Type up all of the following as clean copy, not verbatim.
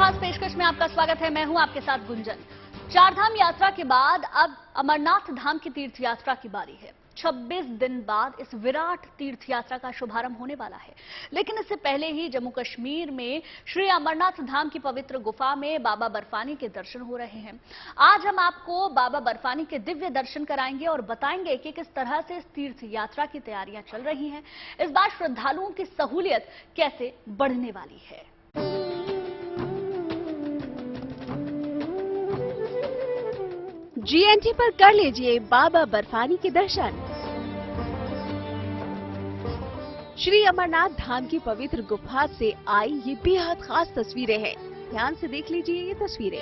खास पेशकश में आपका स्वागत है। मैं हूं आपके साथ गुंजन। चारधाम यात्रा के बाद अब अमरनाथ धाम की तीर्थ यात्रा की बारी है। 26 दिन बाद इस विराट तीर्थ यात्रा का शुभारंभ होने वाला है। लेकिन इससे पहले ही जम्मू कश्मीर में श्री अमरनाथ धाम की पवित्र गुफा में बाबा बर्फानी के दर्शन हो रहे हैं। आज हम आपको बाबा बर्फानी के दिव्य दर्शन कराएंगे और बताएंगे कि किस तरह से इस तीर्थ यात्रा की तैयारियां चल रही हैं। इस बार श्रद्धालुओं की सहूलियत कैसे बढ़ने वाली है। जीएनटी पर कर लीजिए बाबा बर्फानी के दर्शन। श्री अमरनाथ धाम की पवित्र गुफा से आई ये बेहद खास तस्वीरें हैं। ध्यान से देख लीजिए ये तस्वीरें।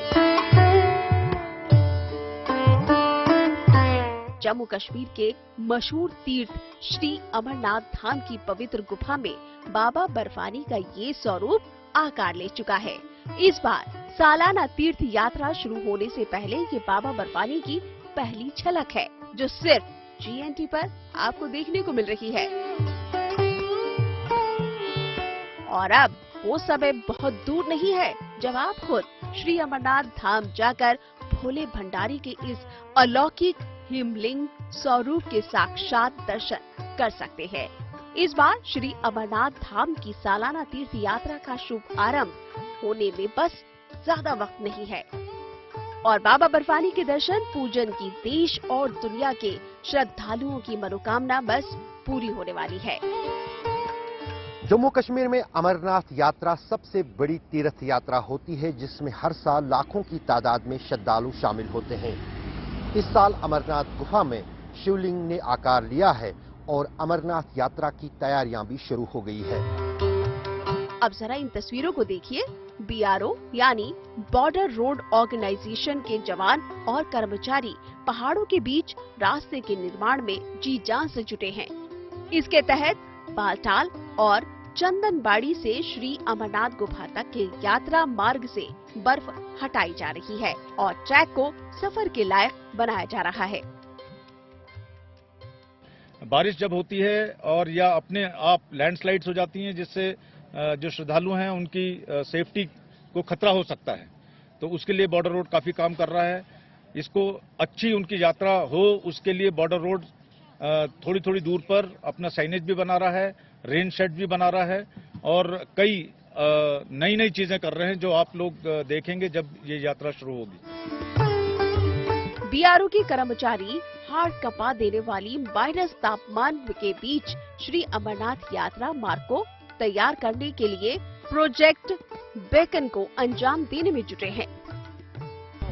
जम्मू कश्मीर के मशहूर तीर्थ श्री अमरनाथ धाम की पवित्र गुफा में बाबा बर्फानी का ये स्वरूप आकार ले चुका है। इस बार सालाना तीर्थ यात्रा शुरू होने से पहले ये बाबा बर्फानी की पहली झलक है, जो सिर्फ जीएनटी पर आपको देखने को मिल रही है। और अब वो समय बहुत दूर नहीं है जब आप खुद श्री अमरनाथ धाम जाकर भोले भंडारी के इस अलौकिक हिमलिंग स्वरूप के साक्षात दर्शन कर सकते हैं। इस बार श्री अमरनाथ धाम की सालाना तीर्थ यात्रा का शुभ आरंभ होने में बस ज्यादा वक्त नहीं है और बाबा बर्फानी के दर्शन पूजन की देश और दुनिया के श्रद्धालुओं की मनोकामना बस पूरी होने वाली है। जम्मू कश्मीर में अमरनाथ यात्रा सबसे बड़ी तीर्थ यात्रा होती है, जिसमें हर साल लाखों की तादाद में श्रद्धालु शामिल होते हैं। इस साल अमरनाथ गुफा में शिवलिंग ने आकार लिया है और अमरनाथ यात्रा की तैयारियां भी शुरू हो गई है। अब जरा इन तस्वीरों को देखिए। बीआरओ यानी बॉर्डर रोड ऑर्गेनाइजेशन के जवान और कर्मचारी पहाड़ों के बीच रास्ते के निर्माण में जी जान से जुटे हैं। इसके तहत बालटाल और चंदनबाड़ी से श्री अमरनाथ गुफा तक के यात्रा मार्ग से बर्फ हटाई जा रही है और ट्रैक को सफर के लायक बनाया जा रहा है। बारिश जब होती है और या अपने आप लैंडस्लाइड्स हो जाती हैं, जिससे जो श्रद्धालु हैं उनकी सेफ्टी को खतरा हो सकता है, तो उसके लिए बॉर्डर रोड काफी काम कर रहा है। इसको अच्छी उनकी यात्रा हो उसके लिए बॉर्डर रोड थोड़ी थोड़ी दूर पर अपना साइनेज भी बना रहा है, रेन शेड भी बना रहा है और कई नई नई चीजें कर रहे हैं जो आप लोग देखेंगे जब ये यात्रा शुरू होगी। बीआरओ के कर्मचारी हाड़ कपा देने वाली माइनस तापमान के बीच श्री अमरनाथ यात्रा मार्ग को तैयार करने के लिए प्रोजेक्ट बेकन को अंजाम देने में जुटे हैं।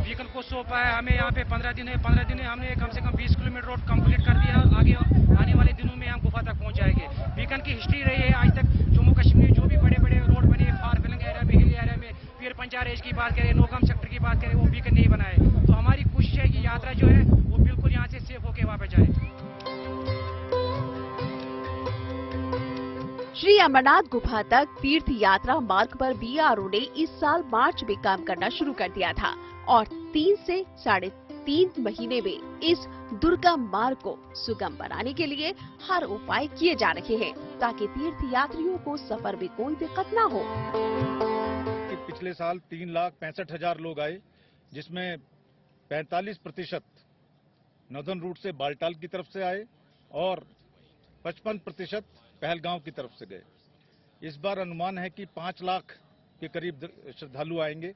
व्हीकल को सौंपा है हमें यहाँ पे 15 दिन है। 15 दिन में हमने कम से कम 20 किलोमीटर रोड कंप्लीट कर दिया। आगे आने वाले दिनों में हम गुफा तक पहुँच जाएंगे। बीकन की हिस्ट्री रही है आज तक जम्मू कश्मीर में जो भी बड़े बड़े रोड बने, फार फिलिंग एरिया में, हिल एरिया में, पीर पंचार रेंज की बात करें, नौगाम सेक्टर की बात करें, वो बीकन नहीं बनाए। तो हमारी कोशिश है कि यात्रा जो है वो बिल्कुल यहाँ से सेफ होकर वापस जाए। श्री अमरनाथ गुफा तक तीर्थ यात्रा मार्ग पर बीआरओ ने इस साल मार्च में काम करना शुरू कर दिया था और 3 से 3.5 महीने में इस दुर्गम मार्ग को सुगम बनाने के लिए हर उपाय किए जा रहे हैं ताकि तीर्थ यात्रियों को सफर में कोई दिक्कत न हो। पिछले साल 3,65,000 लोग आए, जिसमें 45% नॉर्दर्न रूट से बालटाल की तरफ से आए और 55% पहलगांव की तरफ से गए। इस बार अनुमान है कि 5 लाख के करीब श्रद्धालु आएंगे।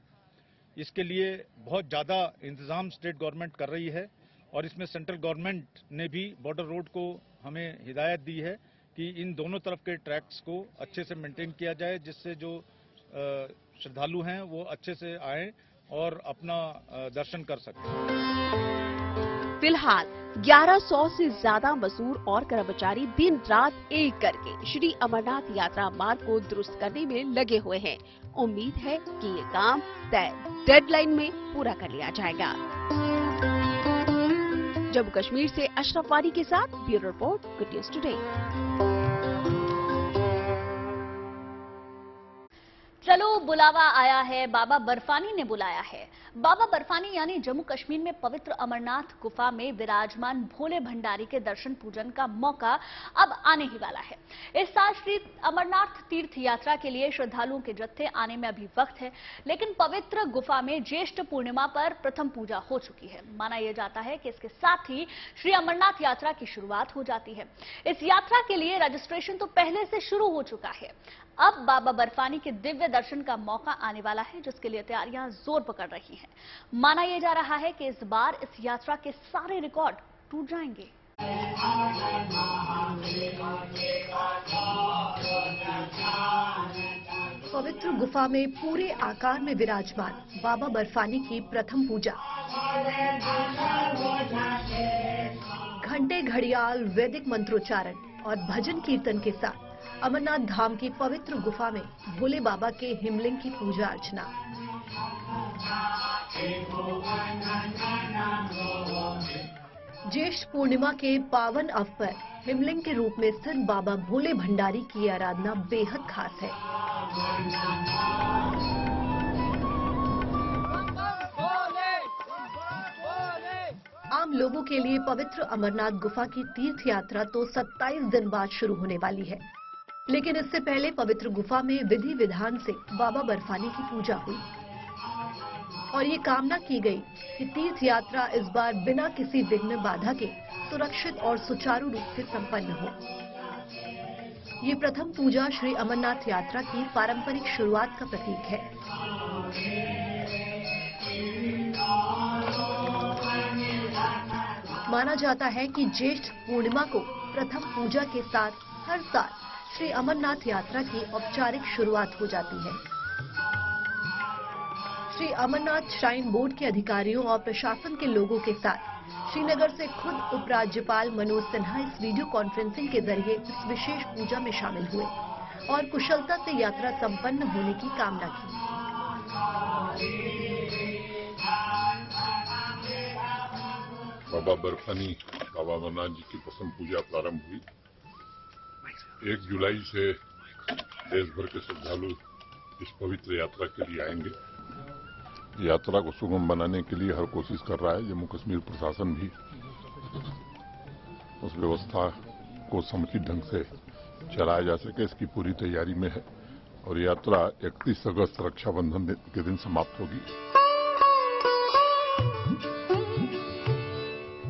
इसके लिए बहुत ज्यादा इंतजाम स्टेट गवर्नमेंट कर रही है और इसमें सेंट्रल गवर्नमेंट ने भी बॉर्डर रोड को हमें हिदायत दी है कि इन दोनों तरफ के ट्रैक्स को अच्छे से मेंटेन किया जाए, जिससे जो श्रद्धालु हैं वो अच्छे से आएं और अपना दर्शन कर सकें। फिलहाल 1100 से ज्यादा मजदूर और कर्मचारी दिन रात एक करके श्री अमरनाथ यात्रा मार्ग को दुरुस्त करने में लगे हुए हैं। उम्मीद है कि ये काम तय डेडलाइन में पूरा कर लिया जाएगा। जम्मू कश्मीर से अशरफ वानी के साथ bureau report, good news today. चलो बुलावा आया है, बाबा बर्फानी ने बुलाया है। बाबा बर्फानी यानी जम्मू कश्मीर में पवित्र अमरनाथ गुफा में विराजमान भोले भंडारी के दर्शन पूजन का मौका अब आने ही वाला है। इस साल श्री अमरनाथ तीर्थ यात्रा के लिए श्रद्धालुओं के जत्थे आने में अभी वक्त है, लेकिन पवित्र गुफा में ज्येष्ठ पूर्णिमा पर प्रथम पूजा हो चुकी है। माना यह जाता है कि इसके साथ ही श्री अमरनाथ यात्रा की शुरुआत हो जाती है। इस यात्रा के लिए रजिस्ट्रेशन तो पहले से शुरू हो चुका है। अब बाबा बर्फानी के दिव्य दर्शन का मौका आने वाला है, जिसके लिए तैयारियां जोर पकड़ रही हैं। माना यह जा रहा है कि इस बार इस यात्रा के सारे रिकॉर्ड टूट जाएंगे। पवित्र गुफा में पूरे आकार में विराजमान बाबा बर्फानी की प्रथम पूजा। घंटे, घड़ियाल, वैदिक मंत्रोच्चारण और भजन कीर्तन के साथ अमरनाथ धाम की पवित्र गुफा में भोले बाबा के हिमलिंग की पूजा अर्चना। ज्येष्ठ पूर्णिमा के पावन अवसर पर हिमलिंग के रूप में स्थित बाबा भोले भंडारी की आराधना बेहद खास है। आम लोगों के लिए पवित्र अमरनाथ गुफा की तीर्थ यात्रा तो 27 दिन बाद शुरू होने वाली है, लेकिन इससे पहले पवित्र गुफा में विधि विधान से बाबा बर्फानी की पूजा हुई और ये कामना की गई कि तीर्थ यात्रा इस बार बिना किसी विघ्न बाधा के सुरक्षित और सुचारू रूप से संपन्न हो। ये प्रथम पूजा श्री अमरनाथ यात्रा की पारंपरिक शुरुआत का प्रतीक है। माना जाता है कि ज्येष्ठ पूर्णिमा को प्रथम पूजा के साथ हर साल श्री अमरनाथ यात्रा की औपचारिक शुरुआत हो जाती है। श्री अमरनाथ श्राइन बोर्ड के अधिकारियों और प्रशासन के लोगों के साथ श्रीनगर से खुद उपराज्यपाल मनोज सिन्हा इस वीडियो कॉन्फ्रेंसिंग के जरिए इस विशेष पूजा में शामिल हुए और कुशलता से यात्रा संपन्न होने की कामना की। बाबा बर्फानी बाबा अमरनाथ जी की प्रथम पूजा प्रारंभ हुई। 1 जुलाई से देश भर के श्रद्धालु इस पवित्र यात्रा के लिए आएंगे। यात्रा को सुगम बनाने के लिए हर कोशिश कर रहा है जम्मू कश्मीर प्रशासन भी। उस व्यवस्था को समुचित ढंग से चलाया जा सके इसकी पूरी तैयारी में है और यात्रा 31 अगस्त रक्षाबंधन के दिन समाप्त होगी।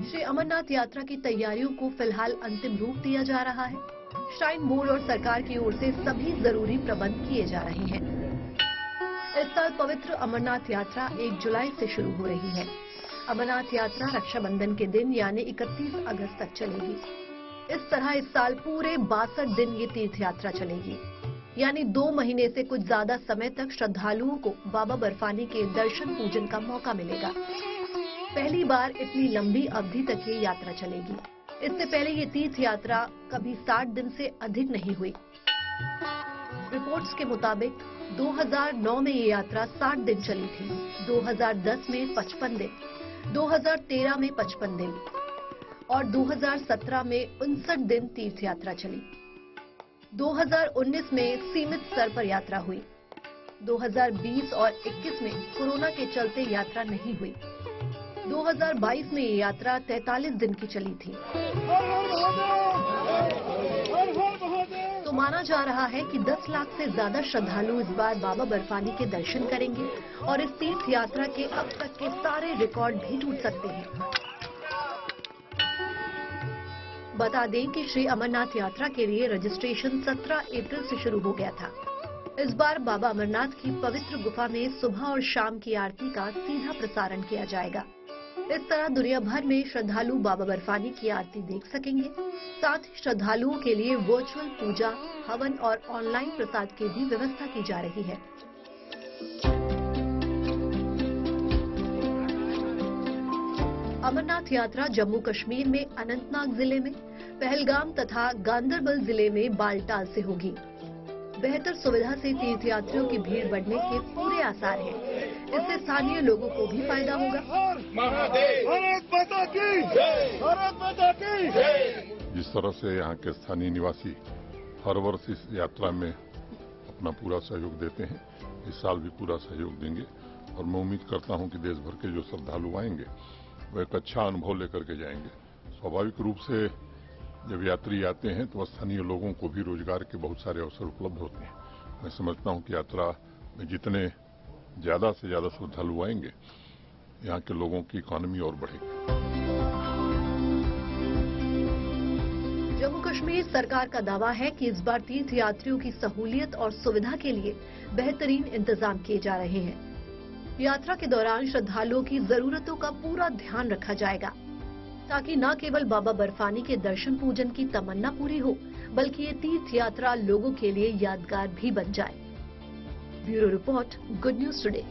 श्री अमरनाथ यात्रा की तैयारियों को फिलहाल अंतिम रूप दिया जा रहा है। श्राइन बोर्ड और सरकार की ओर से सभी जरूरी प्रबंध किए जा रहे हैं। इस साल पवित्र अमरनाथ यात्रा 1 जुलाई से शुरू हो रही है। अमरनाथ यात्रा रक्षाबंधन के दिन यानी 31 अगस्त तक चलेगी। इस तरह इस साल पूरे 62 दिन ये तीर्थ यात्रा चलेगी, यानी 2 महीने से कुछ ज्यादा समय तक श्रद्धालुओं को बाबा बर्फानी के दर्शन पूजन का मौका मिलेगा। पहली बार इतनी लंबी अवधि तक ये यात्रा चलेगी। इससे पहले ये तीर्थ यात्रा कभी 60 दिन से अधिक नहीं हुई। रिपोर्ट्स के मुताबिक 2009 में ये यात्रा 60 दिन चली थी, 2010 में 55 दिन, 2013 में 55 दिन और 2017 में 59 दिन तीर्थ यात्रा चली। 2019 में सीमित स्तर पर यात्रा हुई। 2020 और 21 में कोरोना के चलते यात्रा नहीं हुई। 2022 में ये यात्रा 43 दिन की चली थी। तो माना जा रहा है कि 10 लाख से ज्यादा श्रद्धालु इस बार बाबा बर्फानी के दर्शन करेंगे और इस तीर्थ यात्रा के अब तक के सारे रिकॉर्ड भी टूट सकते हैं। बता दें कि श्री अमरनाथ यात्रा के लिए रजिस्ट्रेशन 17 अप्रैल से शुरू हो गया था। इस बार बाबा अमरनाथ की पवित्र गुफा में सुबह और शाम की आरती का सीधा प्रसारण किया जाएगा। इस तरह दुनिया भर में श्रद्धालु बाबा बर्फानी की आरती देख सकेंगे। साथ ही श्रद्धालुओं के लिए वर्चुअल पूजा, हवन और ऑनलाइन प्रसाद की भी व्यवस्था की जा रही है। अमरनाथ यात्रा जम्मू कश्मीर में अनंतनाग जिले में, पहलगाम तथा गांदरबल जिले में बालटाल से होगी। बेहतर सुविधा से तीर्थयात्रियों की भीड़ बढ़ने के पूरे आसार हैं। इससे स्थानीय लोगों को भी फायदा होगा। जिस तरह से यहाँ के स्थानीय निवासी हर वर्ष इस यात्रा में अपना पूरा सहयोग देते हैं, इस साल भी पूरा सहयोग देंगे और मैं उम्मीद करता हूं कि देश भर के जो श्रद्धालु आएंगे वो एक अच्छा अनुभव लेकर के जाएंगे। स्वाभाविक रूप से जब यात्री आते हैं तो स्थानीय लोगों को भी रोजगार के बहुत सारे अवसर उपलब्ध होते हैं। मैं समझता हूं कि यात्रा में जितने ज्यादा से ज्यादा श्रद्धालु आएंगे, यहाँ के लोगों की इकोनॉमी और बढ़ेगी। जम्मू कश्मीर सरकार का दावा है कि इस बार तीर्थयात्रियों की सहूलियत और सुविधा के लिए बेहतरीन इंतजाम किए जा रहे हैं। यात्रा के दौरान श्रद्धालुओं की जरूरतों का पूरा ध्यान रखा जाएगा, ताकि न केवल बाबा बर्फानी के दर्शन पूजन की तमन्ना पूरी हो, बल्कि ये तीर्थ यात्रा लोगों के लिए यादगार भी बन जाए। Bureau report, good news today.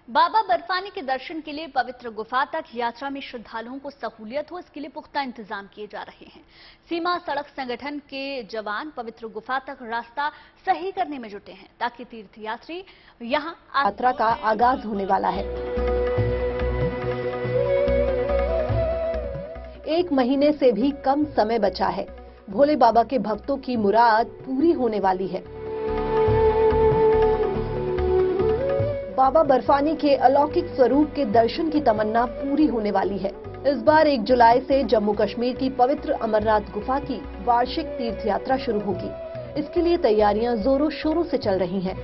Baba Barfani के दर्शन के लिए पवित्र गुफा तक यात्रा में श्रद्धालुओं को सहूलियत हो, इसके लिए पुख्ता इंतजाम किए जा रहे हैं। सीमा सड़क संगठन के जवान पवित्र गुफा तक रास्ता सही करने में जुटे हैं, ताकि तीर्थयात्री यहां यात्रा का आगाज होने वाला है। 1 महीने से भी कम समय बचा है। भोले बाबा के भक्तों की मुराद पूरी होने वाली है। बाबा बर्फानी के अलौकिक स्वरूप के दर्शन की तमन्ना पूरी होने वाली है। इस बार 1 जुलाई से जम्मू कश्मीर की पवित्र अमरनाथ गुफा की वार्षिक तीर्थ यात्रा शुरू होगी। इसके लिए तैयारियां जोरों शोरों से चल रही हैं।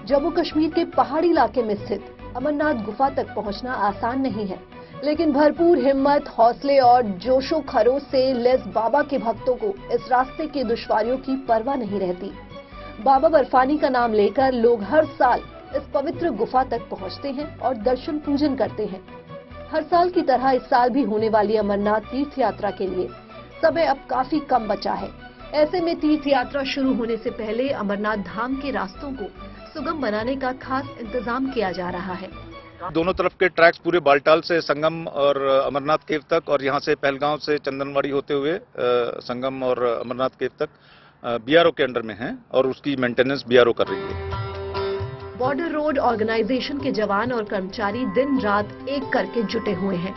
जम्मू कश्मीर के पहाड़ी इलाके में स्थित अमरनाथ गुफा तक पहुंचना आसान नहीं है, लेकिन भरपूर हिम्मत, हौसले और जोशो खरोश से लैस बाबा के भक्तों को इस रास्ते की दुश्वारियों की परवाह नहीं रहती। बाबा बर्फानी का नाम लेकर लोग हर साल इस पवित्र गुफा तक पहुंचते हैं और दर्शन पूजन करते हैं। हर साल की तरह इस साल भी होने वाली अमरनाथ तीर्थ यात्रा के लिए समय अब काफी कम बचा है। ऐसे में तीर्थ यात्रा शुरू होने से पहले अमरनाथ धाम के रास्तों को सुगम बनाने का खास इंतजाम किया जा रहा है। दोनों तरफ के ट्रैक्स पूरे बालटाल से संगम और अमरनाथ केव तक, और यहाँ से पहलगांव से चंदनवाड़ी होते हुए संगम और अमरनाथ केव तक बीआरओ के अंडर में है और उसकी मेंटेनेंस बीआरओ कर रही है। बॉर्डर रोड ऑर्गेनाइजेशन के जवान और कर्मचारी दिन रात एक करके जुटे हुए हैं।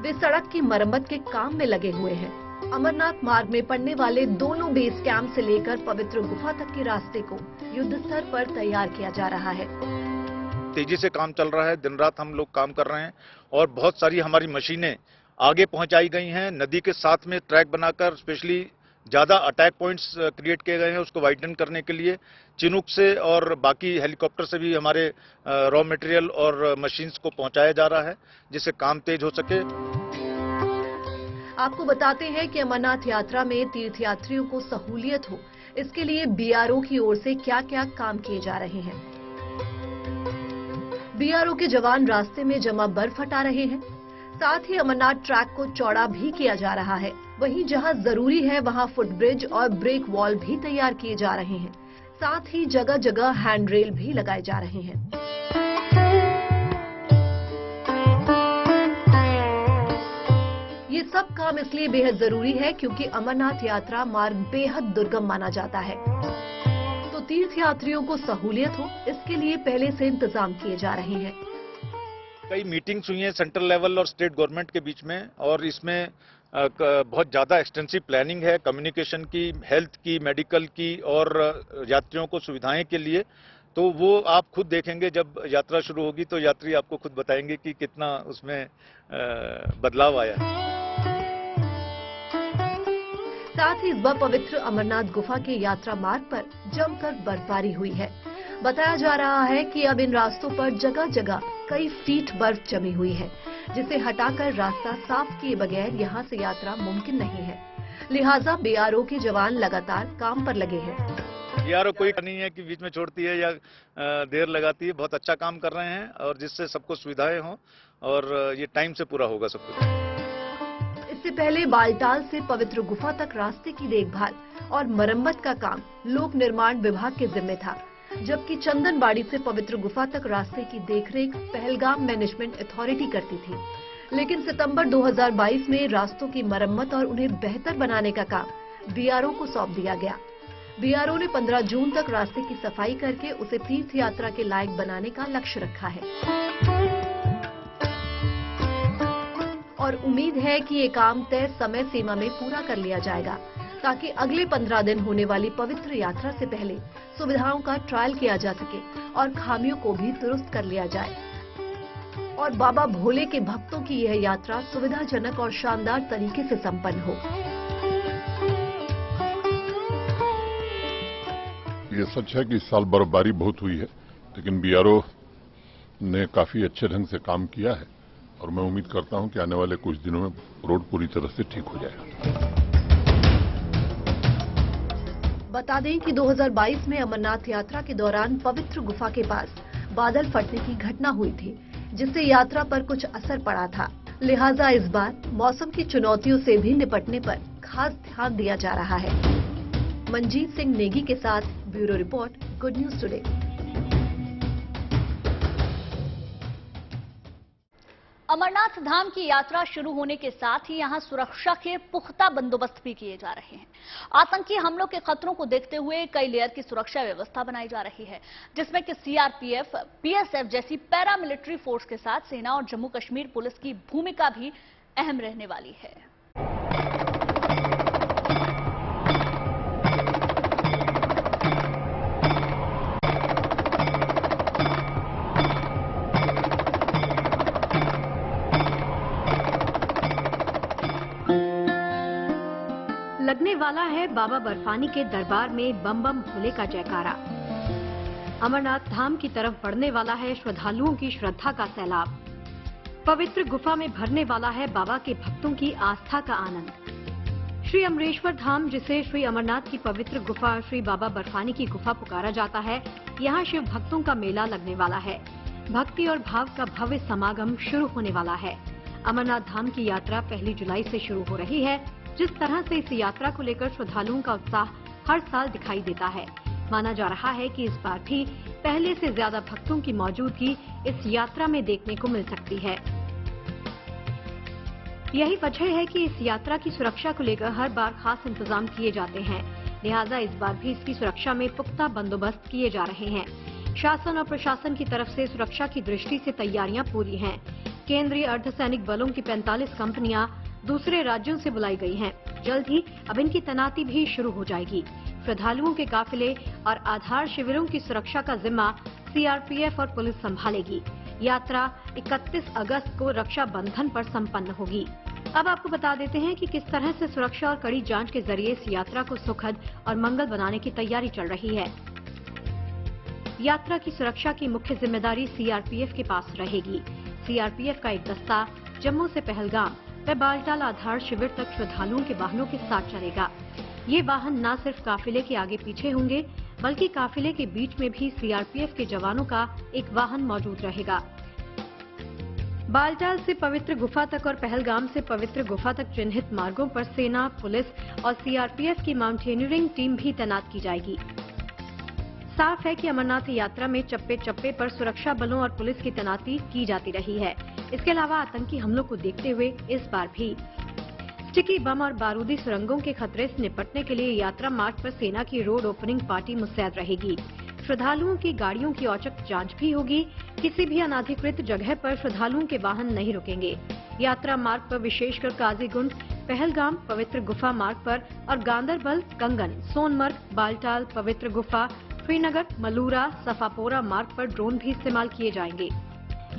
वे सड़क की मरम्मत के काम में लगे हुए हैं। अमरनाथ मार्ग में पड़ने वाले दोनों बेस कैंप से लेकर पवित्र गुफा तक के रास्ते को युद्ध स्तर पर तैयार किया जा रहा है। तेजी से काम चल रहा है, दिन रात हम लोग काम कर रहे हैं और बहुत सारी हमारी मशीनें आगे पहुंचाई गई हैं। नदी के साथ में ट्रैक बनाकर स्पेशली ज्यादा अटैक पॉइंट्स क्रिएट किए गए हैं, उसको वाइडन करने के लिए चिनूक से और बाकी हेलीकॉप्टर से भी हमारे रॉ मटेरियल और मशीन्स को पहुंचाया जा रहा है, जिससे काम तेज हो सके। आपको बताते हैं कि अमरनाथ यात्रा में तीर्थयात्रियों को सहूलियत हो, इसके लिए बीआरओ की ओर से क्या क्या काम किए जा रहे हैं। बीआरओ के जवान रास्ते में जमा बर्फ हटा रहे हैं, साथ ही अमरनाथ ट्रैक को चौड़ा भी किया जा रहा है। वहीं जहां जरूरी है वहां फुटब्रिज और ब्रेक वॉल भी तैयार किए जा रहे हैं। साथ ही जगह जगह हैंड रेल भी लगाए जा रहे हैं। ये सब काम इसलिए बेहद जरूरी है क्योंकि अमरनाथ यात्रा मार्ग बेहद दुर्गम माना जाता है, तो तीर्थयात्रियों को सहूलियत हो, इसके लिए पहले से इंतजाम किए जा रहे हैं। कई मीटिंग्स हुई हैं सेंट्रल लेवल और स्टेट गवर्नमेंट के बीच में, और इसमें बहुत ज़्यादा एक्सटेंसिव प्लानिंग है कम्युनिकेशन की, हेल्थ की, मेडिकल की और यात्रियों को सुविधाएं के लिए। तो वो आप खुद देखेंगे जब यात्रा शुरू होगी, तो यात्री आपको खुद बताएंगे कि कितना उसमें बदलाव आया है। साथ ही इस बार पवित्र अमरनाथ गुफा के यात्रा मार्ग पर जमकर बर्फबारी हुई है। बताया जा रहा है कि अब इन रास्तों पर जगह जगह कई फीट बर्फ जमी हुई है, जिसे हटाकर रास्ता साफ किए बगैर यहां से यात्रा मुमकिन नहीं है। लिहाजा बीआरओ के जवान लगातार काम पर लगे हैं। बीआरओ कोई नहीं है कि बीच में छोड़ती है या देर लगाती है, बहुत अच्छा काम कर रहे हैं और जिससे सबको सुविधाएं हों और ये टाइम से पूरा होगा सब कुछ। इससे पहले बालटाल से पवित्र गुफा तक रास्ते की देखभाल और मरम्मत का काम लोक निर्माण विभाग के जिम्मे था, जबकि चंदनबाड़ी से पवित्र गुफा तक रास्ते की देखरेख पहलगाम मैनेजमेंट अथॉरिटी करती थी। लेकिन सितंबर 2022 में रास्तों की मरम्मत और उन्हें बेहतर बनाने का काम बीआरओ को सौंप दिया गया। बीआरओ ने 15 जून तक रास्ते की सफाई करके उसे तीर्थ यात्रा के लायक बनाने का लक्ष्य रखा है और उम्मीद है कि ये काम तय समय सीमा में पूरा कर लिया जाएगा। ताकि अगले 15 दिन होने वाली पवित्र यात्रा से पहले सुविधाओं का ट्रायल किया जा सके और खामियों को भी दुरुस्त कर लिया जाए और बाबा भोले के भक्तों की यह यात्रा सुविधाजनक और शानदार तरीके से संपन्न हो। ये सच है कि इस साल बर्फबारी बहुत हुई है, लेकिन बीआरओ ने काफी अच्छे ढंग से काम किया है और मैं उम्मीद करता हूं कि आने वाले कुछ दिनों में रोड पूरी तरह से ठीक हो जाएगा। बता दें कि 2022 में अमरनाथ यात्रा के दौरान पवित्र गुफा के पास बादल फटने की घटना हुई थी, जिससे यात्रा पर कुछ असर पड़ा था। लिहाजा इस बार मौसम की चुनौतियों से भी निपटने पर खास ध्यान दिया जा रहा है। मंजीत सिंह नेगी के साथ bureau report, good news today. Amarnath धाम की यात्रा शुरू होने के साथ ही यहां सुरक्षा के पुख्ता बंदोबस्त भी किए जा रहे हैं। आतंकी हमलों के खतरों को देखते हुए कई लेयर की सुरक्षा व्यवस्था बनाई जा रही है, जिसमें कि सीआरपीएफ, बीएसएफ जैसी पैरामिलिट्री फोर्स के साथ सेना और जम्मू कश्मीर पुलिस की भूमिका भी अहम रहने वाली है। लगने वाला है बाबा बर्फानी के दरबार में बम बम भोले का जयकारा। अमरनाथ धाम की तरफ बढ़ने वाला है श्रद्धालुओं की श्रद्धा का सैलाब। पवित्र गुफा में भरने वाला है बाबा के भक्तों की आस्था का आनंद। श्री अमरेश्वर धाम, जिसे श्री अमरनाथ की पवित्र गुफा श्री बाबा बर्फानी की गुफा पुकारा जाता है, यहाँ शिव भक्तों का मेला लगने वाला है। भक्ति और भाव का भव्य समागम शुरू होने वाला है। अमरनाथ धाम की यात्रा 1 जुलाई से शुरू हो रही है। जिस तरह से इस यात्रा को लेकर श्रद्धालुओं का उत्साह हर साल दिखाई देता है, माना जा रहा है कि इस बार भी पहले से ज्यादा भक्तों की मौजूदगी इस यात्रा में देखने को मिल सकती है। यही वजह है कि इस यात्रा की सुरक्षा को लेकर हर बार खास इंतजाम किए जाते हैं। लिहाजा इस बार भी इसकी सुरक्षा में पुख्ता बंदोबस्त किए जा रहे हैं। शासन और प्रशासन की तरफ से सुरक्षा की दृष्टि से तैयारियां पूरी हैं। केंद्रीय अर्धसैनिक बलों की 45 कंपनियां दूसरे राज्यों से बुलाई गई हैं। जल्द ही अब इनकी तैनाती भी शुरू हो जाएगी। श्रद्धालुओं के काफिले और आधार शिविरों की सुरक्षा का जिम्मा सीआरपीएफ और पुलिस संभालेगी। यात्रा 31 अगस्त को रक्षा बंधन पर संपन्न होगी। अब आपको बता देते हैं कि किस तरह से सुरक्षा और कड़ी जांच के जरिए इस यात्रा को सुखद और मंगल बनाने की तैयारी चल रही है। यात्रा की सुरक्षा की मुख्य जिम्मेदारी सीआरपीएफ के पास रहेगी। सीआरपीएफ का एक दस्ता जम्मू से पहलगाम व बालटाल आधार शिविर तक श्रद्धालुओं के वाहनों के साथ चलेगा। ये वाहन न सिर्फ काफिले के आगे पीछे होंगे, बल्कि काफिले के बीच में भी सीआरपीएफ के जवानों का एक वाहन मौजूद रहेगा। बालटाल से पवित्र गुफा तक और पहलगाम से पवित्र गुफा तक चिन्हित मार्गों पर सेना, पुलिस और सीआरपीएफ की माउंटेनियरिंग टीम भी तैनात की जाएगी। साफ है कि अमरनाथ यात्रा में चप्पे चप्पे पर सुरक्षा बलों और पुलिस की तैनाती की जाती रही है। इसके अलावा आतंकी हमलों को देखते हुए इस बार भी स्टिकी बम और बारूदी सुरंगों के खतरे से निपटने के लिए यात्रा मार्ग पर सेना की रोड ओपनिंग पार्टी मुस्तैद रहेगी। श्रद्धालुओं की गाड़ियों की औचक जांच भी होगी। किसी भी अनाधिकृत जगह पर श्रद्धालुओं के वाहन नहीं रुकेंगे। यात्रा मार्ग पर विशेषकर काजीगुंड, पहलगाम, पवित्र गुफा मार्ग पर और गांदरबल, कंगन, सोनमर्ग, बालटाल, पवित्र गुफा, श्रीनगर, मलूरा, सफापोरा मार्ग पर ड्रोन भी इस्तेमाल किए जाएंगे।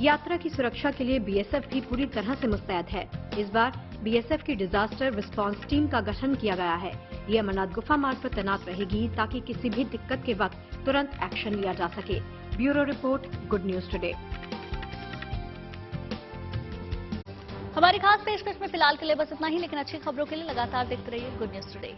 यात्रा की सुरक्षा के लिए बीएसएफ भी पूरी तरह से मुस्तैद है। इस बार बीएसएफ की डिजास्टर रिस्पांस टीम का गठन किया गया है। ये अमरनाथ गुफा मार्ग पर तैनात रहेगी ताकि किसी भी दिक्कत के वक्त तुरंत एक्शन लिया जा सके। Bureau report, good news today. हमारी खास पेशकश में फिलहाल के लिए बस इतना ही, लेकिन अच्छी खबरों के लिए लगातार देखते रहिए गुड न्यूज टुडे।